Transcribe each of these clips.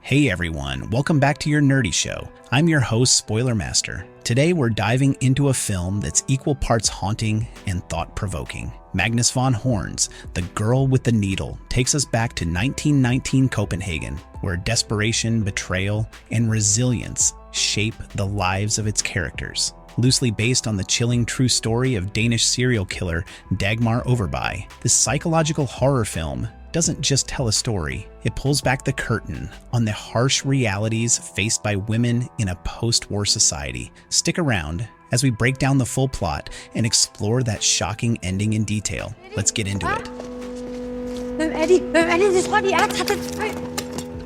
Hey everyone, welcome back to your nerdy show. I'm your host, Spoiler Master. Today we're diving into a film that's equal parts haunting and thought-provoking. Magnus von Horn's The Girl with the Needle takes us back to 1919 Copenhagen, where desperation, betrayal, and resilience shape the lives of its characters. Loosely based on the chilling true story of Danish serial killer Dagmar Overbye, this psychological horror film doesn't just tell a story, it pulls back the curtain on the harsh realities faced by women in a post-war society. Stick around as we break down the full plot and explore that shocking ending in detail. Let's get into it.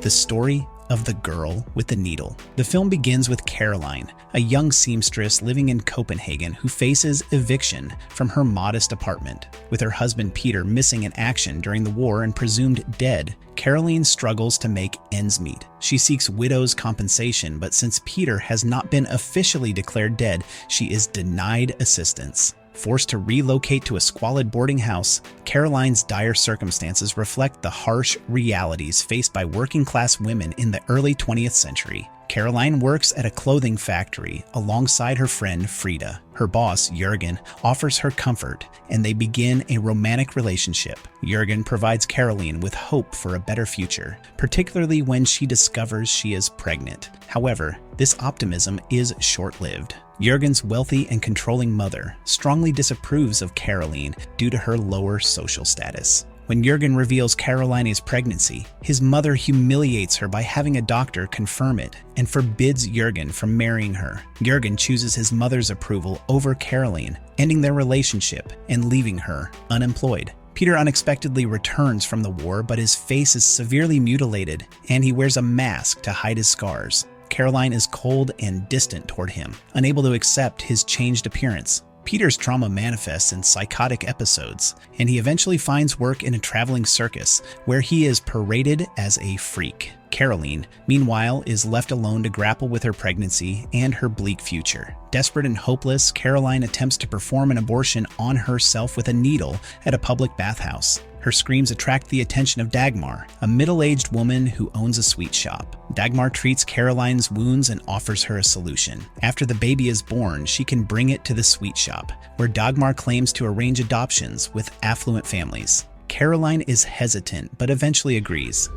The story of The Girl with the Needle. The film begins with Karoline, a young seamstress living in Copenhagen who faces eviction from her modest apartment. With her husband Peter missing in action during the war and presumed dead, Karoline struggles to make ends meet. She seeks widow's compensation, but since Peter has not been officially declared dead, she is denied assistance. Forced to relocate to a squalid boarding house, Karoline's dire circumstances reflect the harsh realities faced by working-class women in the early 20th century. Karoline works at a clothing factory alongside her friend Frida. Her boss, Jürgen, offers her comfort, and they begin a romantic relationship. Jürgen provides Karoline with hope for a better future, particularly when she discovers she is pregnant. However, this optimism is short-lived. Jürgen's wealthy and controlling mother strongly disapproves of Karoline due to her lower social status. When Jürgen reveals Karoline's pregnancy, his mother humiliates her by having a doctor confirm it and forbids Jürgen from marrying her. Jürgen chooses his mother's approval over Karoline, ending their relationship and leaving her unemployed. Peter unexpectedly returns from the war, but his face is severely mutilated and he wears a mask to hide his scars. Karoline is cold and distant toward him, unable to accept his changed appearance. Peter's trauma manifests in psychotic episodes, and he eventually finds work in a traveling circus where he is paraded as a freak. Karoline, meanwhile, is left alone to grapple with her pregnancy and her bleak future. Desperate and hopeless, Karoline attempts to perform an abortion on herself with a needle at a public bathhouse. Her screams attract the attention of Dagmar, a middle-aged woman who owns a sweet shop. Dagmar treats Karoline's wounds and offers her a solution. After the baby is born, she can bring it to the sweet shop, where Dagmar claims to arrange adoptions with affluent families. Karoline is hesitant, but eventually agrees.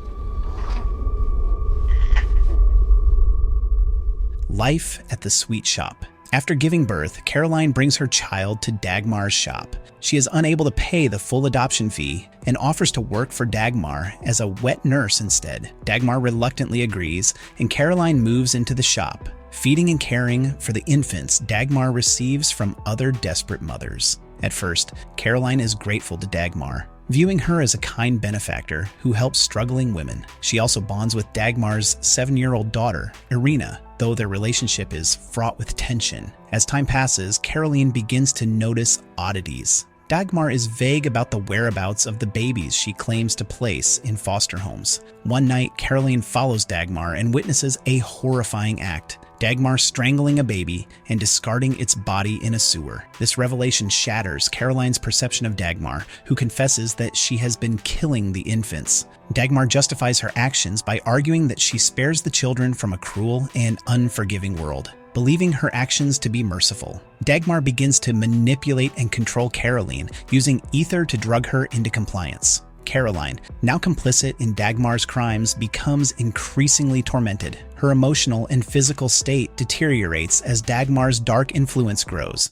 Life at the sweet shop. After giving birth, Karoline brings her child to Dagmar's shop. She is unable to pay the full adoption fee and offers to work for Dagmar as a wet nurse instead. Dagmar reluctantly agrees, and Karoline moves into the shop, feeding and caring for the infants Dagmar receives from other desperate mothers. At first, Karoline is grateful to Dagmar, viewing her as a kind benefactor who helps struggling women. She also bonds with Dagmar's 7-year-old daughter, Irina, though their relationship is fraught with tension. As time passes, Karoline begins to notice oddities. Dagmar is vague about the whereabouts of the babies she claims to place in foster homes. One night, Karoline follows Dagmar and witnesses a horrifying act. Dagmar strangling a baby and discarding its body in a sewer. This revelation shatters Karoline's perception of Dagmar, who confesses that she has been killing the infants. Dagmar justifies her actions by arguing that she spares the children from a cruel and unforgiving world, believing her actions to be merciful. Dagmar begins to manipulate and control Karoline, using ether to drug her into compliance. Karoline, now complicit in Dagmar's crimes, becomes increasingly tormented. Her emotional and physical state deteriorates as Dagmar's dark influence grows.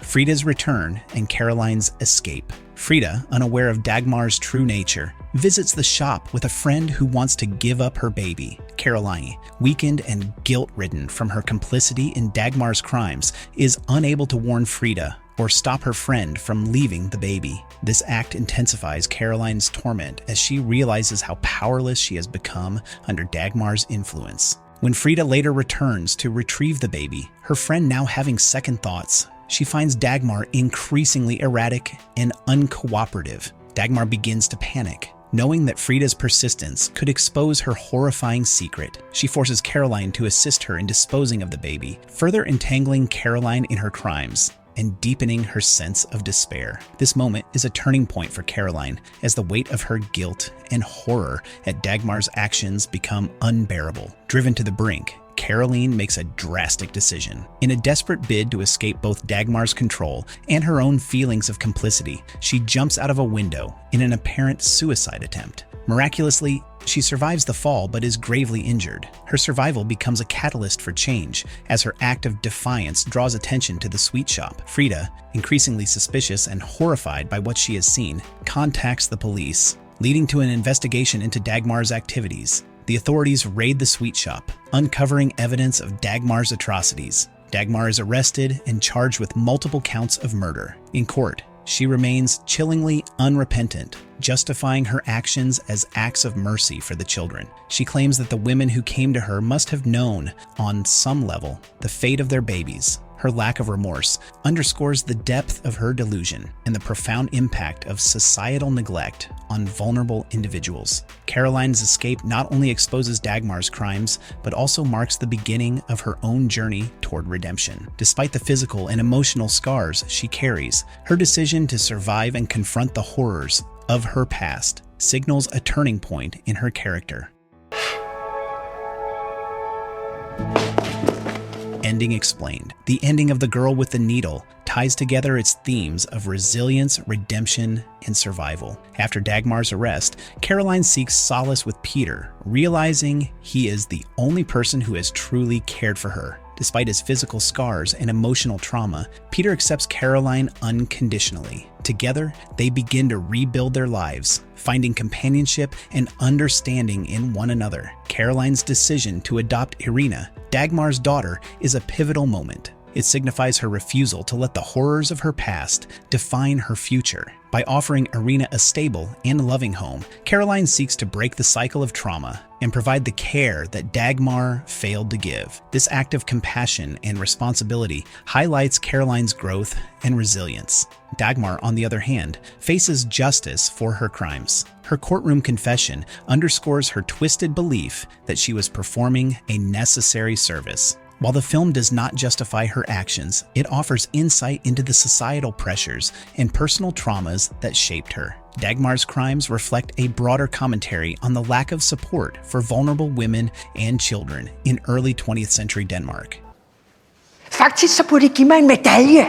Frida's return and Karoline's escape. Frida, unaware of Dagmar's true nature, visits the shop with a friend who wants to give up her baby. Karoline, weakened and guilt-ridden from her complicity in Dagmar's crimes, is unable to warn Frida or stop her friend from leaving the baby. This act intensifies Karoline's torment as she realizes how powerless she has become under Dagmar's influence. When Frida later returns to retrieve the baby, her friend now having second thoughts, she finds Dagmar increasingly erratic and uncooperative. Dagmar begins to panic, knowing that Frida's persistence could expose her horrifying secret. She forces Karoline to assist her in disposing of the baby, further entangling Karoline in her crimes. and deepening her sense of despair. This moment is a turning point for Karoline as the weight of her guilt and horror at Dagmar's actions become unbearable. Driven to the brink, Karoline makes a drastic decision. In a desperate bid to escape both Dagmar's control and her own feelings of complicity, she jumps out of a window in an apparent suicide attempt. Miraculously, she survives the fall but is gravely injured. Her survival becomes a catalyst for change as her act of defiance draws attention to the sweet shop. Frida, increasingly suspicious and horrified by what she has seen, contacts the police, leading to an investigation into Dagmar's activities. The authorities raid the sweet shop, uncovering evidence of Dagmar's atrocities. Dagmar is arrested and charged with multiple counts of murder. In court, she remains chillingly unrepentant, justifying her actions as acts of mercy for the children. She claims that the women who came to her must have known, on some level, the fate of their babies. Her lack of remorse underscores the depth of her delusion and the profound impact of societal neglect on vulnerable individuals. Karoline's escape not only exposes Dagmar's crimes, but also marks the beginning of her own journey toward redemption. Despite the physical and emotional scars she carries, her decision to survive and confront the horrors of her past signals a turning point in her character. Ending explained. The ending of The Girl with the Needle ties together its themes of resilience, redemption, and survival. After Dagmar's arrest, Karoline seeks solace with Peter, realizing he is the only person who has truly cared for her. Despite his physical scars and emotional trauma, Peter accepts Karoline unconditionally. Together, they begin to rebuild their lives, finding companionship and understanding in one another. Karoline's decision to adopt Irina, Dagmar's daughter, is a pivotal moment. It signifies her refusal to let the horrors of her past define her future. By offering Irina a stable and loving home, Karoline seeks to break the cycle of trauma and provide the care that Dagmar failed to give. This act of compassion and responsibility highlights Karoline's growth and resilience. Dagmar, on the other hand, faces justice for her crimes. Her courtroom confession underscores her twisted belief that she was performing a necessary service. While the film does not justify her actions, it offers insight into the societal pressures and personal traumas that shaped her. Dagmar's crimes reflect a broader commentary on the lack of support for vulnerable women and children in early 20th century Denmark. Faktisk så burde I give mig en medalje.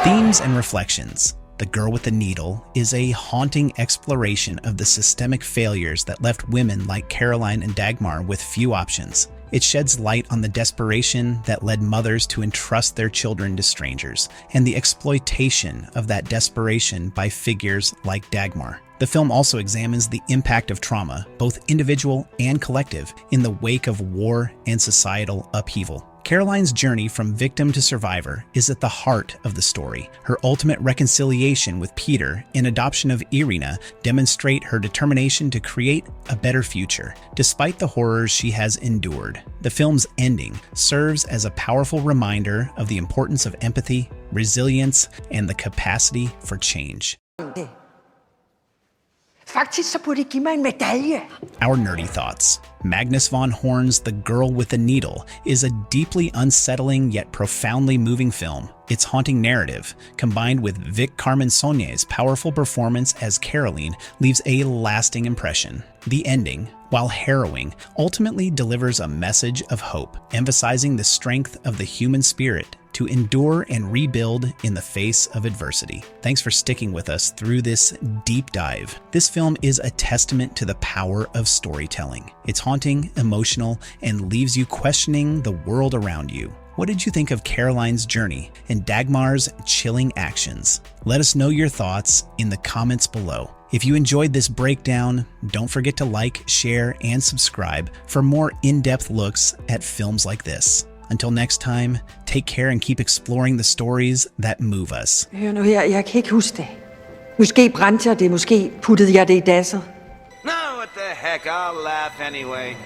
Themes and reflections. The Girl with the Needle is a haunting exploration of the systemic failures that left women like Karoline and Dagmar with few options. It sheds light on the desperation that led mothers to entrust their children to strangers, and the exploitation of that desperation by figures like Dagmar. The film also examines the impact of trauma, both individual and collective, in the wake of war and societal upheaval. Karoline's journey from victim to survivor is at the heart of the story. Her ultimate reconciliation with Peter and adoption of Irina demonstrate her determination to create a better future, despite the horrors she has endured. The film's ending serves as a powerful reminder of the importance of empathy, resilience, and the capacity for change. Faktisk så burde I give mig en medalje. Our nerdy thoughts. Magnus von Horn's The Girl with the Needle is a deeply unsettling yet profoundly moving film. Its haunting narrative, combined with Vic Carmen-Sonier's powerful performance as Karoline, leaves a lasting impression. The ending, while harrowing, ultimately delivers a message of hope, emphasizing the strength of the human spirit to endure and rebuild in the face of adversity. Thanks for sticking with us through this deep dive. This film is a testament to the power of storytelling. It's haunting, emotional, and leaves you questioning the world around you. What did you think of Karoline's journey and Dagmar's chilling actions? Let us know your thoughts in the comments below. If you enjoyed this breakdown, don't forget to like, share, and subscribe for more in-depth looks at films like this. Until next time, take care and keep exploring the stories that move us. Hør nu her, jeg kan ikke huske det. Måske brændte jeg det, måske puttede jeg det i dasset. No, what the heck, I'll laugh anyway.